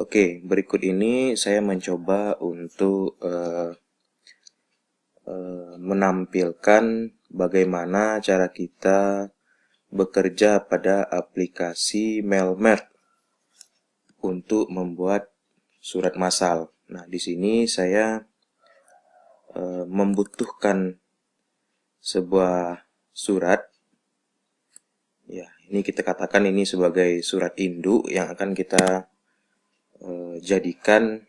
Oke, berikut ini saya mencoba untuk menampilkan bagaimana cara kita bekerja pada aplikasi Mailmer untuk membuat surat massal. Nah, di sini saya membutuhkan sebuah surat. Ya, ini kita katakan ini sebagai surat induk yang akan kita jadikan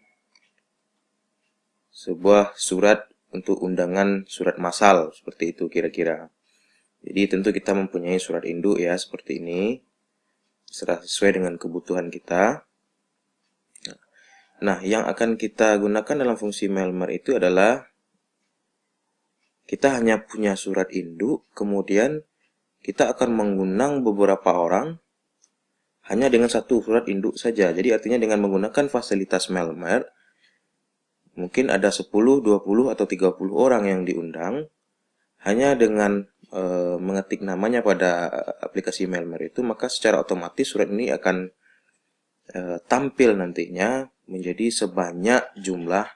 sebuah surat untuk undangan surat massal, seperti itu kira-kira. Jadi tentu kita mempunyai surat induk ya, seperti ini, sesuai dengan kebutuhan kita. Nah, yang akan kita gunakan dalam fungsi Mailmer itu adalah kita hanya punya surat induk, kemudian kita akan mengundang beberapa orang hanya dengan satu surat induk saja. Jadi artinya dengan menggunakan fasilitas Mailmer, mungkin ada 10, 20, atau 30 orang yang diundang. Hanya dengan mengetik namanya pada aplikasi Mailmer itu, maka secara otomatis surat ini akan tampil nantinya menjadi sebanyak jumlah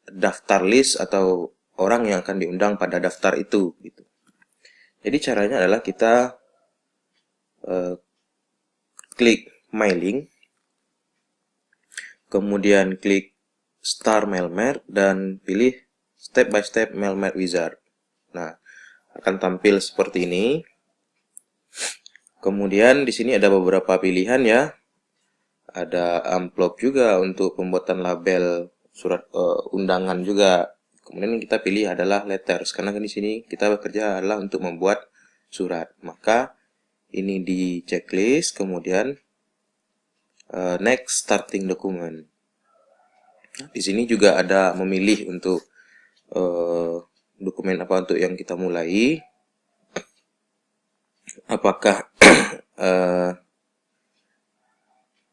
daftar list atau orang yang akan diundang pada daftar itu. Gitu. Jadi caranya adalah kita klik mailing, kemudian klik Start Mailmer dan pilih Step by Step Mailmer Wizard. Nah, akan tampil seperti ini. Kemudian di sini ada beberapa pilihan ya. Ada amplop juga untuk pembuatan label surat undangan juga. Kemudian yang kita pilih adalah letters karena di sini kita bekerja adalah untuk membuat surat. Maka ini di checklist, kemudian next starting document. Di sini juga ada memilih untuk dokumen apa untuk yang kita mulai. Apakah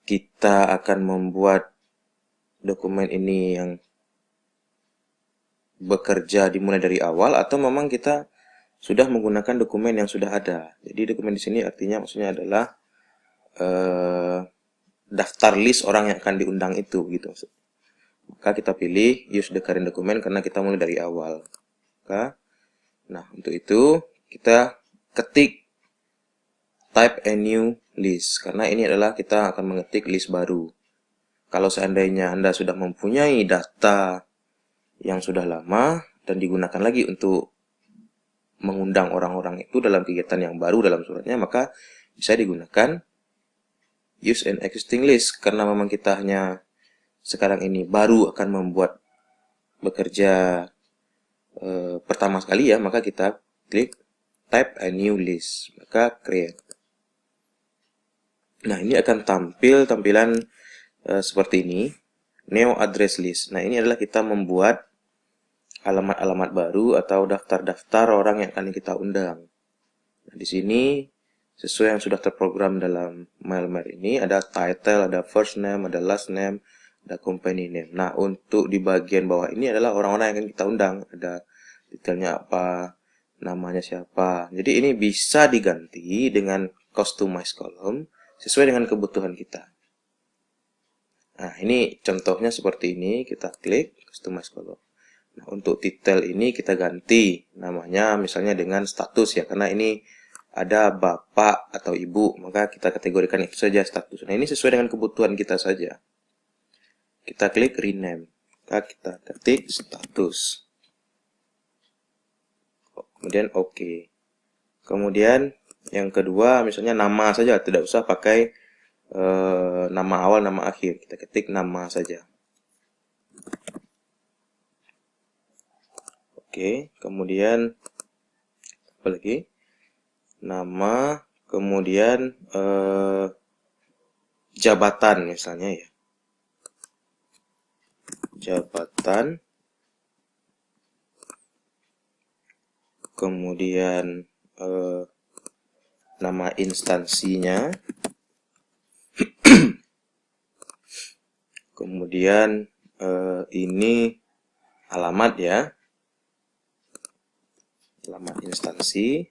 kita akan membuat dokumen ini yang bekerja dimulai dari awal atau memang kita sudah menggunakan dokumen yang sudah ada. Jadi dokumen di sini artinya maksudnya adalah daftar list orang yang akan diundang itu gitu. Maka kita pilih use the current document karena kita mulai dari awal. Nah, untuk itu kita ketik type a new list karena ini adalah kita akan mengetik list baru. Kalau seandainya Anda sudah mempunyai data yang sudah lama dan digunakan lagi untuk mengundang orang-orang itu dalam kegiatan yang baru dalam suratnya, maka bisa digunakan use an existing list karena memang kita hanya sekarang ini baru akan membuat bekerja pertama sekali ya, maka kita klik type a new list, maka create. Nah, ini akan tampil tampilan seperti ini, new address list. Nah, ini adalah kita membuat alamat-alamat baru atau daftar-daftar orang yang akan kita undang. Nah, di sini sesuai yang sudah terprogram dalam Mailmer ini ada title, ada first name, ada last name, ada company name. Nah, untuk di bagian bawah ini adalah orang-orang yang akan kita undang. Ada detailnya apa, namanya siapa. Jadi ini bisa diganti dengan customize column sesuai dengan kebutuhan kita. Nah, ini contohnya seperti ini. Kita klik customize column. Nah, untuk titel ini kita ganti namanya misalnya dengan status ya, karena ini ada bapak atau ibu, maka kita kategorikan itu saja status. Nah, ini sesuai dengan kebutuhan kita saja. Kita klik rename, maka kita ketik status. Kemudian OK. Kemudian yang kedua misalnya nama saja, tidak usah pakai nama awal, nama akhir. Kita ketik nama saja. Oke, kemudian apa lagi? Nama, kemudian jabatan misalnya ya. Jabatan, kemudian nama instansinya, kemudian ini alamat ya, alamat instansi,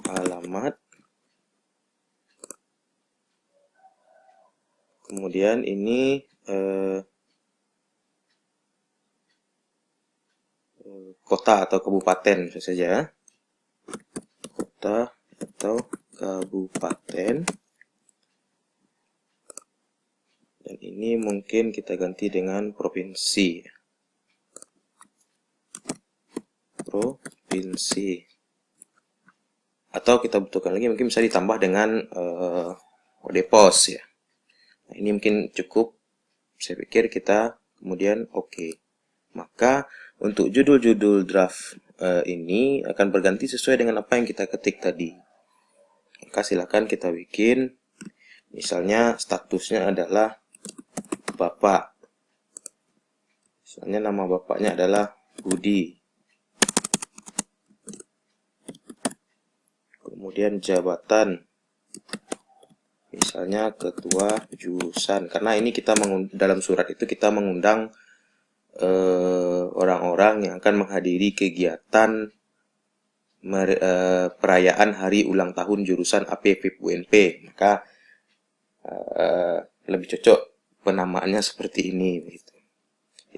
alamat, Kemudian ini kota atau kabupaten saja. Kota atau kabupaten. Dan ini mungkin kita ganti dengan provinsi. Provinsi. Atau kita butuhkan lagi mungkin bisa ditambah dengan kode pos ya. Nah, ini mungkin cukup. Saya pikir kita kemudian oke. Maka untuk judul-judul draft ini akan berganti sesuai dengan apa yang kita ketik tadi. Maka silakan kita bikin. Misalnya statusnya adalah Bapak. Misalnya nama bapaknya adalah Budi. Kemudian jabatan. Misalnya ketua jurusan. Karena ini kita dalam surat itu kita mengundang orang-orang yang akan menghadiri kegiatan perayaan hari ulang tahun jurusan AP FIP UNP. Maka lebih cocok penamaannya seperti ini.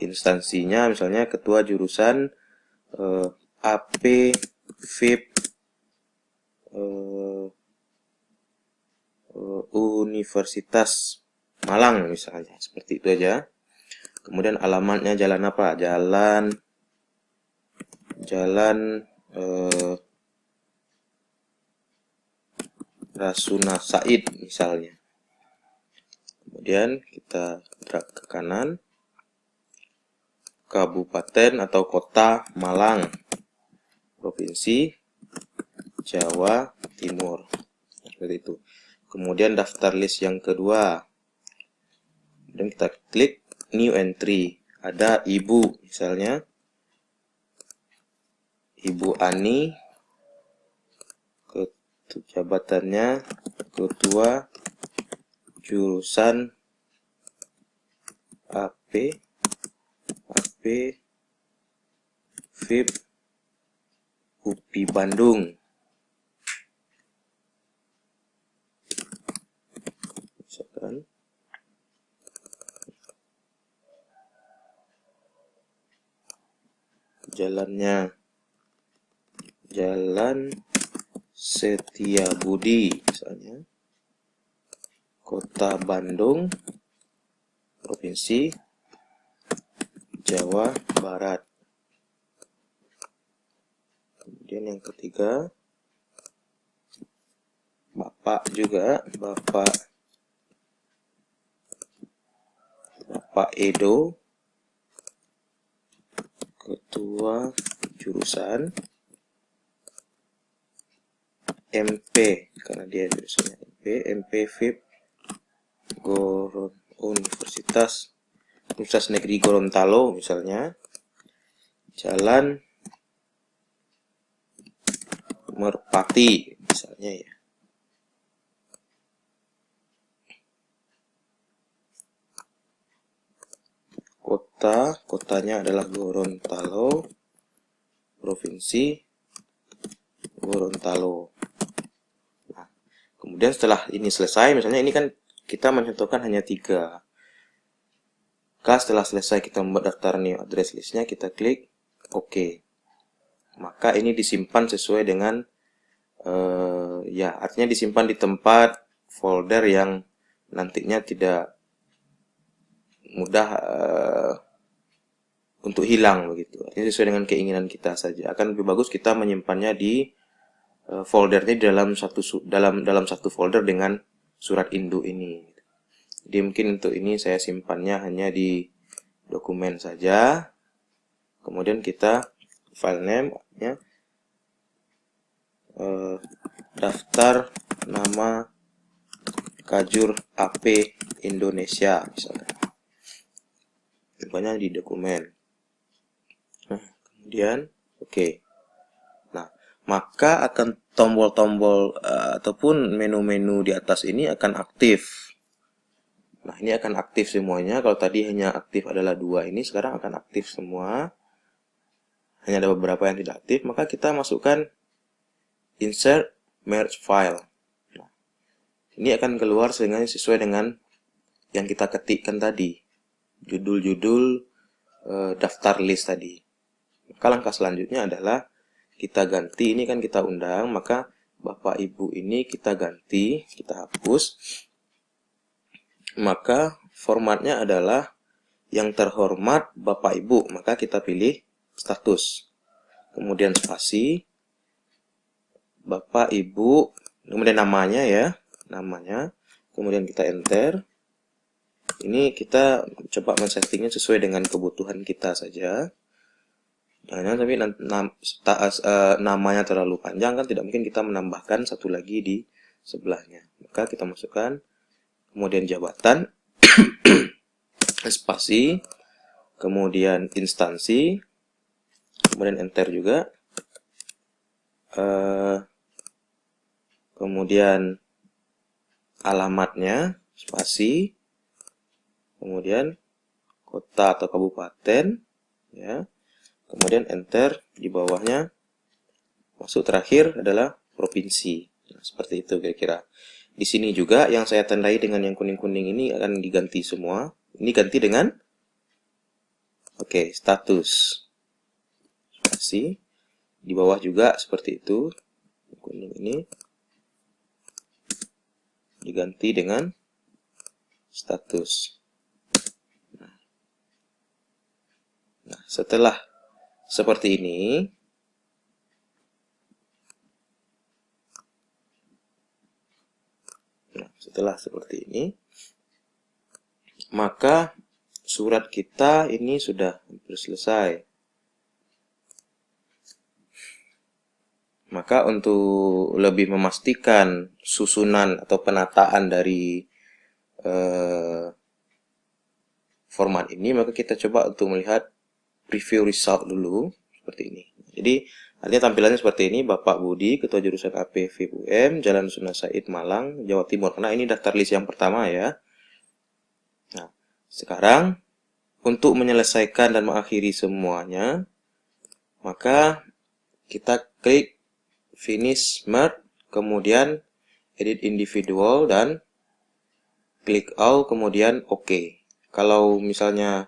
Instansinya misalnya ketua jurusan AP FIP Universitas Malang misalnya, seperti itu aja. Kemudian alamatnya jalan apa? Jalan Rasuna Said misalnya. Kemudian kita drag ke kanan. Kabupaten atau kota Malang. Provinsi Jawa Timur. Seperti itu. Kemudian daftar list yang kedua. Dan kita klik new entry. Ada ibu misalnya. Ibu Ani. Jabatannya ketua jurusan AP FIP UPI Bandung. Misalkan jalannya Jalan Setiabudi misalnya. Kota Bandung, Provinsi Jawa Barat. Kemudian yang ketiga, Bapak juga, Bapak Edo, Ketua Jurusan MP, karena dia jurusannya MP FIP Universitas Negeri Gorontalo misalnya. Jalan Merpati misalnya ya. Kotanya adalah Gorontalo. Provinsi Gorontalo. Nah, kemudian setelah ini selesai, misalnya ini kan kita mencontohkan hanya 3. Setelah selesai kita membuat daftar new address listnya, kita klik OK. Maka ini disimpan sesuai dengan artinya disimpan di tempat folder yang nantinya tidak mudah untuk hilang begitu. Artinya sesuai dengan keinginan kita saja. Akan lebih bagus kita menyimpannya di foldernya dalam satu folder dengan surat induk ini. Jadi mungkin untuk ini saya simpannya hanya di dokumen saja. Kemudian kita file name-nya daftar nama Kajur AP Indonesia misalnya. Rupanya di dokumen. Nah, kemudian oke. Nah, maka akan tombol-tombol ataupun menu-menu di atas ini akan aktif. Nah, ini akan aktif semuanya. Kalau tadi hanya aktif adalah 2, ini sekarang akan aktif semua. Hanya ada beberapa yang tidak aktif, maka kita masukkan insert merge file. Nah, ini akan keluar sesuai dengan yang kita ketikkan tadi, judul-judul daftar list tadi. Maka langkah selanjutnya adalah kita ganti, ini kan kita undang, maka Bapak Ibu ini kita ganti, kita hapus. Maka formatnya adalah yang terhormat Bapak Ibu, maka kita pilih status. Kemudian spasi, Bapak Ibu, kemudian namanya ya, namanya. Kemudian kita enter. Ini kita coba men-settingnya sesuai dengan kebutuhan kita saja. Jangan tapi namanya terlalu panjang kan tidak mungkin kita menambahkan satu lagi di sebelahnya. Maka kita masukkan, kemudian jabatan, spasi, kemudian instansi, kemudian enter juga, kemudian alamatnya, spasi, kemudian kota atau kabupaten, ya. Kemudian enter, di bawahnya masuk terakhir adalah provinsi. Nah, seperti itu kira-kira. Di sini juga yang saya tandai dengan yang kuning-kuning ini akan diganti semua. Ini ganti dengan status. Spasi. Di bawah juga seperti itu. Kuning ini diganti dengan status. Nah, setelah seperti ini, maka surat kita ini sudah hampir selesai. Maka untuk lebih memastikan susunan atau penataan dari format ini, maka kita coba untuk melihat preview result dulu seperti ini. Jadi artinya tampilannya seperti ini, Bapak Budi, Ketua Jurusan AP FIB Jalan Sunan Said, Malang, Jawa Timur. Karena ini daftar list yang pertama ya. Nah, sekarang untuk menyelesaikan dan mengakhiri semuanya, maka kita klik Finish Merge, kemudian Edit Individual dan klik All, kemudian OK. Kalau misalnya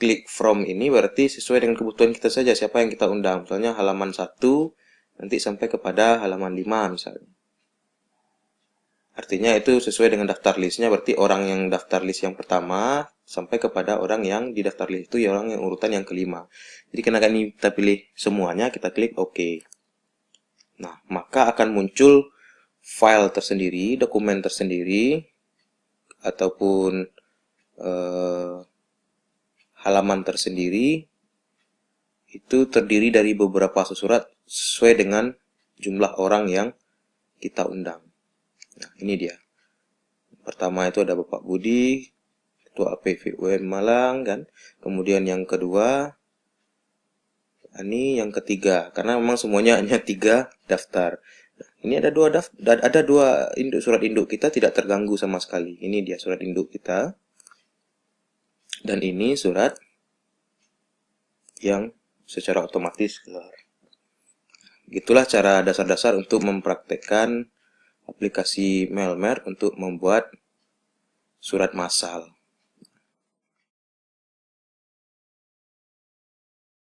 klik from ini berarti sesuai dengan kebutuhan kita saja, siapa yang kita undang. Misalnya halaman 1 nanti sampai kepada halaman 5 misalnya. Artinya itu sesuai dengan daftar listnya, berarti orang yang daftar list yang pertama sampai kepada orang yang di daftar list itu ya orang yang urutan yang kelima. Jadi karena ini kita pilih semuanya, kita klik OK. Nah, maka akan muncul file tersendiri, dokumen tersendiri, ataupun halaman tersendiri itu terdiri dari beberapa surat sesuai dengan jumlah orang yang kita undang. Nah, ini dia. Pertama itu ada Bapak Budi, Ketua APVUM Malang kan. Kemudian yang kedua ini, yang ketiga, karena memang semuanya hanya 3 daftar. Nah, ini ada dua surat induk kita tidak terganggu sama sekali. Ini dia surat induk kita. Dan ini surat yang secara otomatis keluar. Gitulah cara dasar-dasar untuk mempraktekkan aplikasi Mailmer untuk membuat surat massal.